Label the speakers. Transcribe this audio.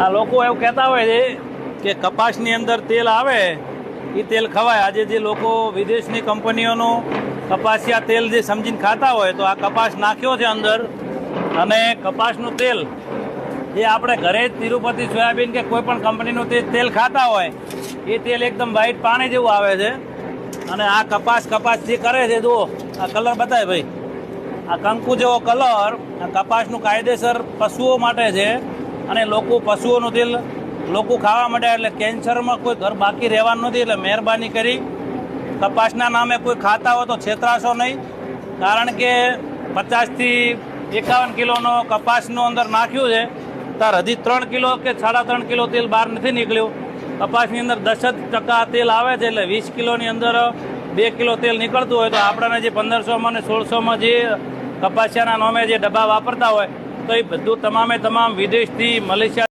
Speaker 1: આ લોકો એવું કહેતા હોય છે કે કપાસની અંદર તેલ આવે એ તેલ ખવાય। આજે જે લોકો વિદેશની કંપનીઓનું કપાસિયા તેલ જે સમજીને ખાતા હોય તો આ કપાસ નાખ્યો છે અંદર અને કપાસનું તેલ જે આપણે ઘરે જ તિરુપતિ સોયાબીન કે કોઈ પણ કંપનીનું તેલ ખાતા હોય એ તેલ એકદમ વ્હાઈટ પાણી જેવું આવે છે। અને આ કપાસ જે કરે છે જુઓ આ કલર બતાવે ભાઈ, આ કંકુ જેવો કલર આ કપાસનું કાયદેસર પશુઓ માટે છે અને લોકો પશુઓનું તેલ લોકો ખાવા માંડ્યા એટલે કેન્સરમાં કોઈ ઘર બાકી રહેવાનું નથી। એટલે મહેરબાની કરી કપાસના નામે કોઈ ખાતા હોય તો છેતરાશો નહીં, કારણ કે 50 થી 51 કિલોનો કપાસનું અંદર નાખ્યું છે તાર હજી 3 કિલો કે 3.5 કિલો તેલ બહાર નથી નીકળ્યું। કપાસની અંદર 10% તેલ આવે છે એટલે 20 કિલોની અંદર 2 કિલો તેલ નીકળતું હોય તો આપણને જે 1500માં અને 1600માં જે કપાસિયાના નામે જે ડબ્બા વાપરતા હોય તો એ બધું તમામ વિદેશથી મલેશિયા